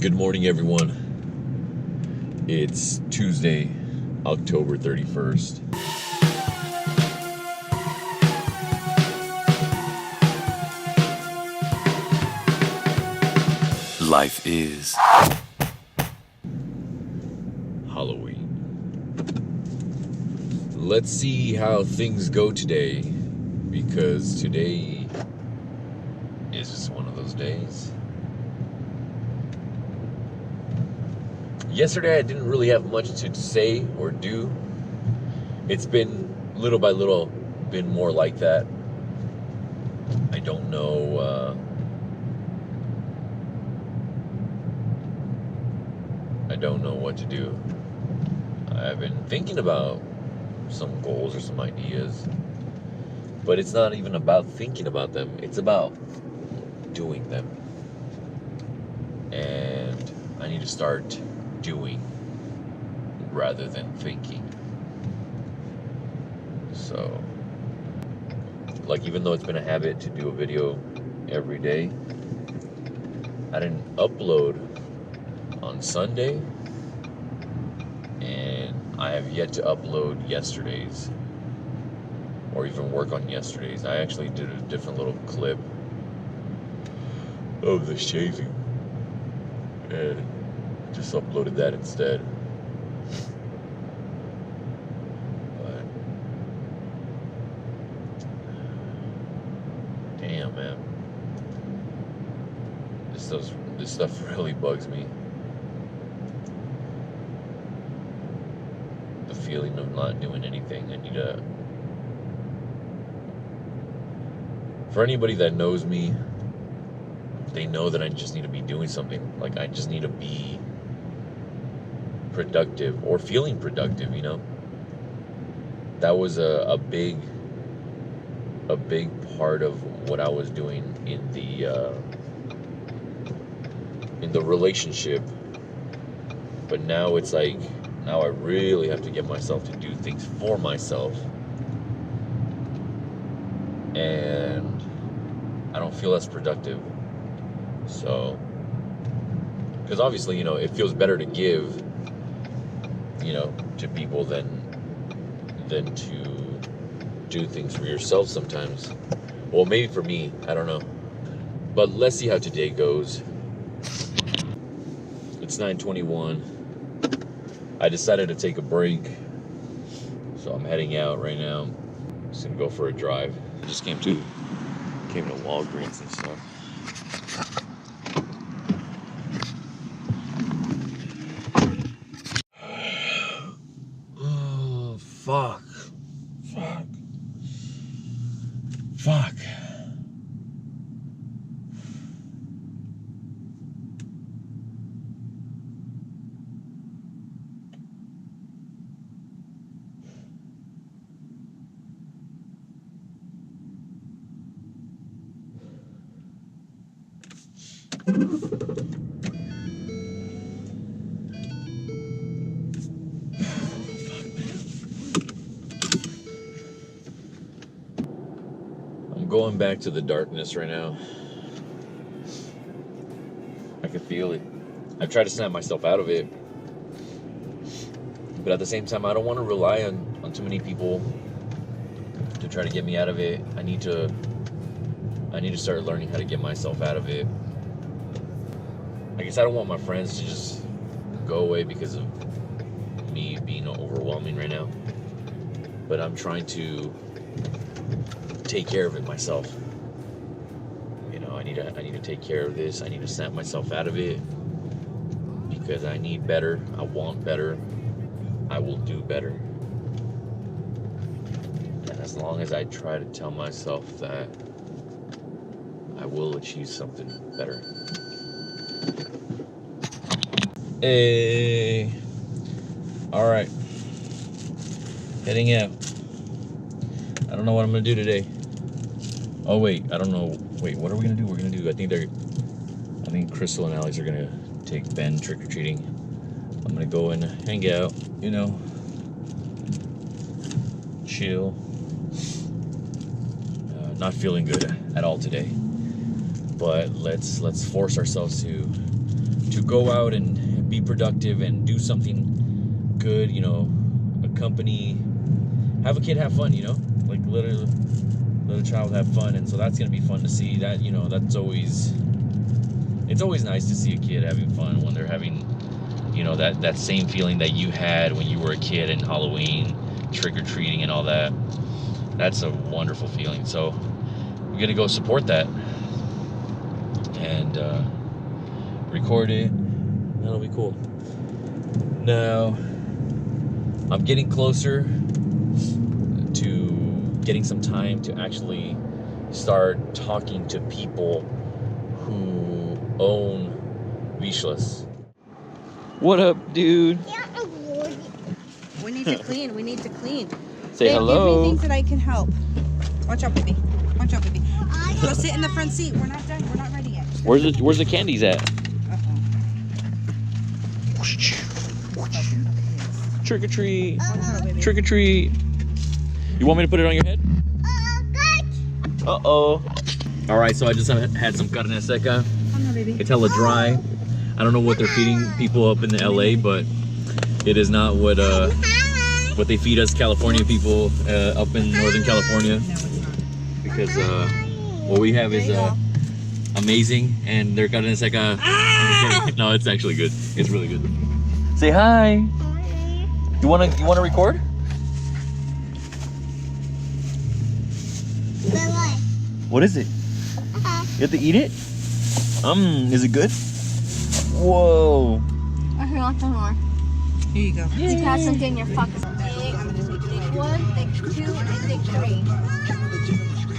Good morning, everyone. It's Tuesday, October 31st. Life is Halloween. Let's see how things go today, because today is just one of those days. Yesterday I didn't really have much to say or do. It's been little by little been more like that. I don't know what to do. I've been thinking about some goals or some ideas, but it's not even about thinking about them, it's about doing them. And I need to start doing rather than thinking. So, like, even though it's been a habit to do a video every day, I didn't upload on Sunday, and I have yet to upload yesterday's or even work on yesterday's. I actually did a different little clip of the shaving and just uploaded that instead. But damn, man, this stuff really bugs me. The feeling of not doing anything. I need to. For anybody that knows me, they know that I just need to be doing something. Like, I just need to be productive or feeling productive, you know? That was a big part of what I was doing in the relationship. But now it's like, now I really have to get myself to do things for myself. And I don't feel as productive. So, because obviously, you know, it feels better to give, you know, to people than to do things for yourself sometimes. Well, maybe for me, I don't know. But let's see how today goes. It's 9:21. I decided to take a break, so I'm heading out right now. Just gonna go for a drive. I just came to Walgreens and stuff. Oh, fuck. I'm going back to the darkness right now. I can feel it. I've tried to snap myself out of it, but at the same time, I don't want to rely on too many people to try to get me out of it. I need to start learning how to get myself out of it. I guess I don't want my friends to just go away because of me being overwhelming right now, but I'm trying to take care of it myself. You know, I need to take care of this. I need to snap myself out of it, because I need better. I want better. I will do better. And as long as I try to tell myself that, I will achieve something better. Hey. All right. Heading out. I don't know what I'm going to do today. Oh, wait. I don't know. Wait, what are we going to do? I think Crystal and Alex are going to take Ben trick-or-treating. I'm going to go and hang out, you know, chill. Not feeling good at all today. But let's force ourselves to go out and be productive and do something good, you know, accompany, have a kid have fun, you know, like literally let a child have fun. And so that's going to be fun to see that, you know, it's always nice to see a kid having fun when they're having, you know, that same feeling that you had when you were a kid in Halloween, trick-or-treating and all that. That's a wonderful feeling. So we're going to go support that and record it. That'll be cool. Now, I'm getting closer to getting some time to actually start talking to people who own Vishlas. What up, dude? We need to clean. We need to clean. Say Babe, hello. Give me things that I can help. Watch out, baby. Watch out, baby. Go sit in the front seat. We're not done. We're not ready yet. Where's the candies at? Trick or treat. Trick or treat. You want me to put it on your head? Uh-oh. All right, so I just had some carne seca. It's hella dry. I don't know what they're feeding people up in the LA, but it is not what they feed us California people up in Northern California. Because what we have is amazing, and their carne seca. No, it's actually good. It's really good. Say hi. You wanna record? What is it? You have to eat it? Is it good? Whoa. Here, want some more. Here you go. You can have something in your pocket. Dig 1, dig 2, and dig 3.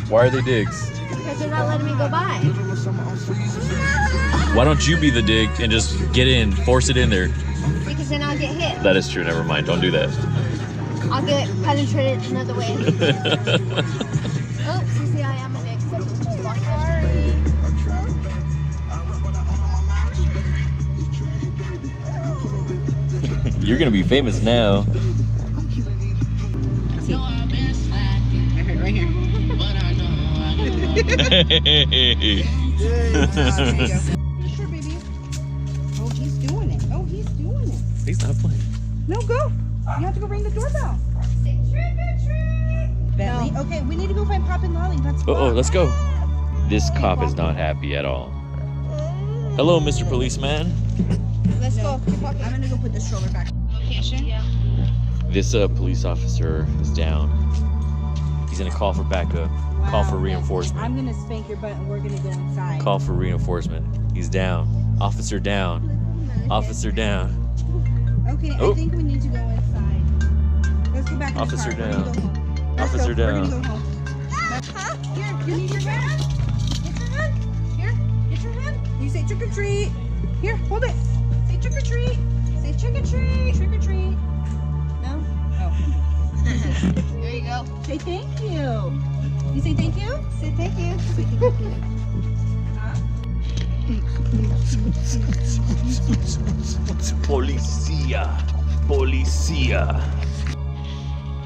Why are they digs? Because they're not letting me go by. Why don't you be the dig and just get in, force it in there? Because then I'll get hit. That is true, never mind, don't do that. I'll get penetrated another way. Oops, you see I am an ex. Sorry. You're gonna be famous now. See. Right here. Sure, baby. Oh, he's doing it. Oh, he's doing it. He's not playing. No, go. You have to go ring the doorbell. Trick or treat. Bentley. No. Okay, we need to go find Pop and Lolly. Let's go. Let's go. This cop is not happy at all. Hello, Mr. Policeman. Let's go. I'm gonna go put the stroller back. Location? Yeah. This police officer is down. He's gonna call for backup. Wow. Call for reinforcement. I'm gonna spank your butt and we're gonna go inside. Call for reinforcement. He's down. Officer down. Okay. Officer down. Okay, I think we need to go inside. Let's go back in Officer the car. down. We're gonna go home. Officer down. We're gonna go home. Here, you need your hand. Get your hand. Here, get your hand. You say trick or treat. Here, hold it. Say trick or treat. Say trick or treat. Trick or treat. No? Oh. There you go. Say thank you. You say thank you? Say thank you. Say thank you. Policia. Policia.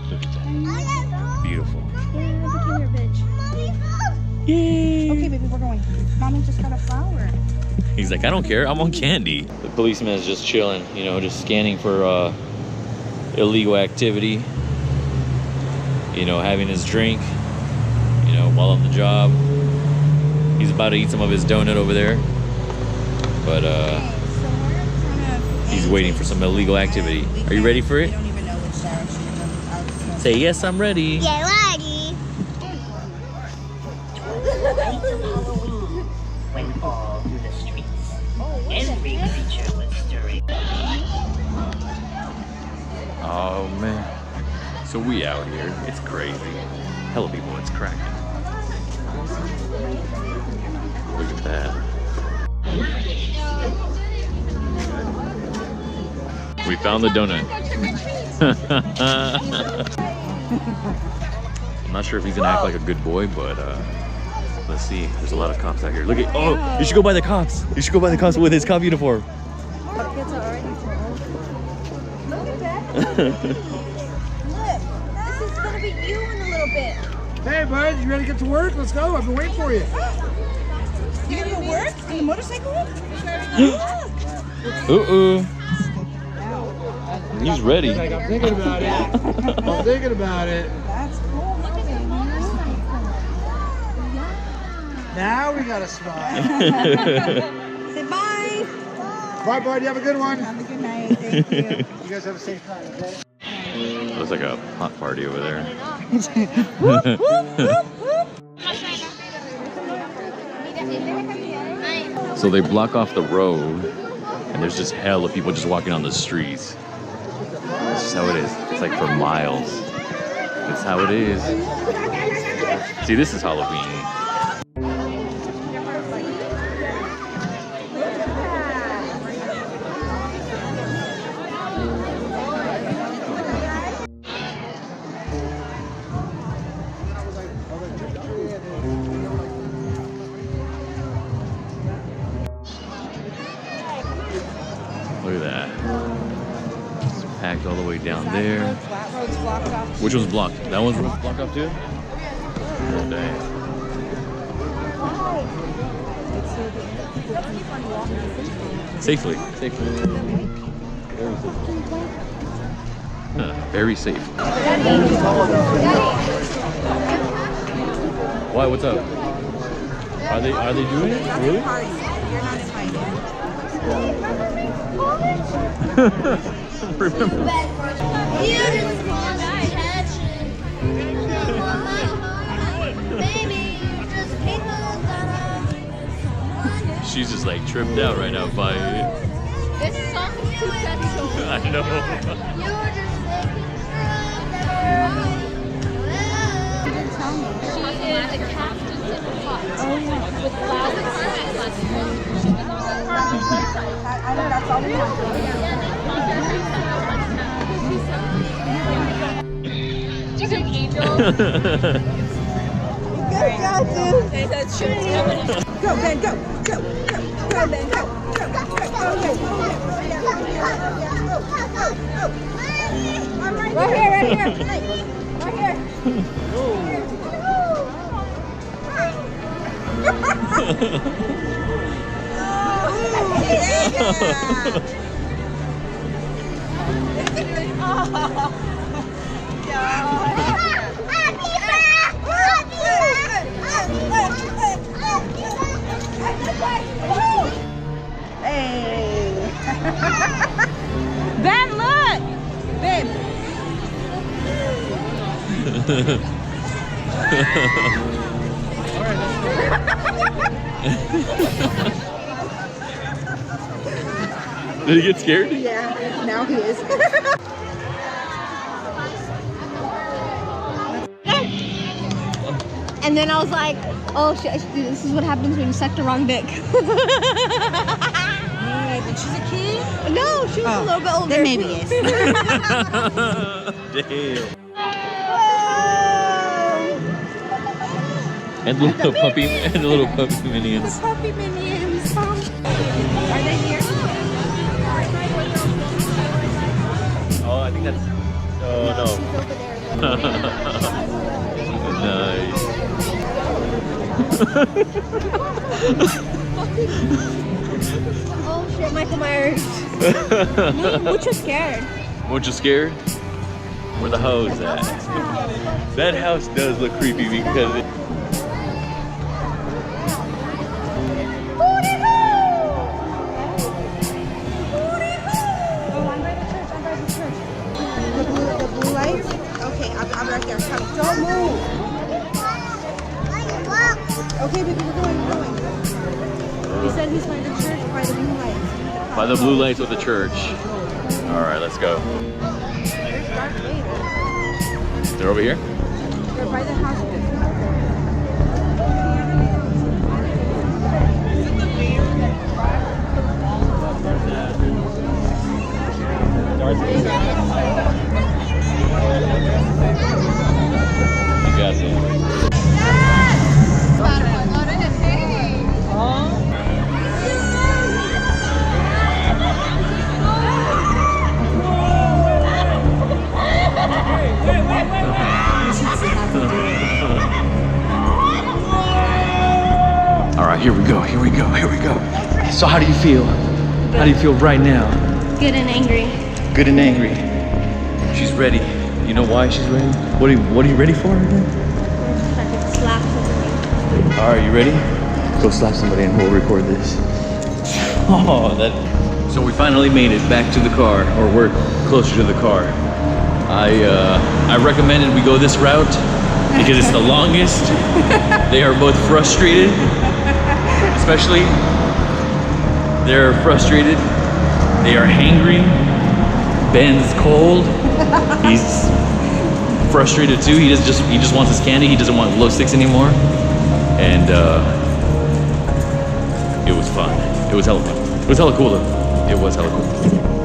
Look at that. Beautiful. Yay. Okay, baby, we're going. Mommy just got a flower. He's like, I don't care. I'm on candy. The policeman is just chilling, you know, just scanning for illegal activity. You know, having his drink, you know, while on the job. He's about to eat some of his donut over there. But he's waiting for some illegal activity. Are you ready for it? We don't even know which direction we're going. Say, yes, I'm ready. Get ready. Went all through the streets. Every creature was stirring. Oh, man. So we out here. It's crazy. Hella people, it's cracking. Look at that. We found the donut. I'm not sure if he's gonna act like a good boy, but let's see. There's a lot of cops out here. Look at, oh, you should go by the cops. You should go by the cops with his cop uniform. Kids are already too old. Look at that. Look, this is gonna be you in a little bit. Hey, bud, you ready to get to work? Let's go. I've been waiting for you. You gonna go work on the motorcycle? Uh-oh. He's ready. Like, I'm thinking about it. I'm thinking about it. That's cool. Look at it. Now we got a smile. Say bye. Bye, bud. You have a good one. Have a good night. Thank you. You guys have a safe night, okay? Looks like a hot party over there. So they block off the road, and there's just hell of people just walking on the streets. That's just how it is. It's like for miles. That's how it is. See, this is Halloween. Look at that. It's packed all the way down there. Flat road's blocked off. Which one's blocked? That one's blocked off too? Oh, dang. Safely. Safely. Very safe. Why? What's up? Are they doing it? Really? Party. You're not invited. Remember? She's just like tripped out right now by it. This song is too sexual. I know. She is a captain in hot. Oh yeah. With flowers. She was on the Carmen's website. I know that's all we have. She's an angel. Go, Gatos. Go, Ben, go. Go, Ben, go. Right here. Right here. Hey. Ben, look. Ben. Did he get scared? Yeah, now he is. And then I was like, oh shit, this is what happens when you suck the wrong dick. Hey, but she's a kid? No, she was a little bit older. Then maybe yes. Damn. And the little puppy minions. Puppy minions. Are they here? Oh, I think that's. Oh no. Nice. Oh shit, Michael Myers. Mucho scared. Mucho scared? Where the house at? That house does look creepy because it. The blue lights? Okay, I'm right there. Come, don't move. Okay, baby, we're going. He said he's by the church, by the blue lights. By the blue lights of the church. Alright, let's go. There's Darth Vader. They're over here? They're by the hospital. You got some. All right, here we go. So how do you feel? How do you feel right now? Good and angry. Good and angry. She's ready. You know why she's ready? What are you ready for again? I could slap somebody. All right, you ready? Go slap somebody and we'll record this. Oh, that. So we finally made it back to the car, or we're closer to the car. I recommended we go this route because it's the longest. They are both frustrated, especially they're frustrated. They are hangry. Ben's cold. He's frustrated too. He just wants his candy. He doesn't want glow sticks anymore. And it was fun. It was hella fun. It was hella cool though. It was hella cool.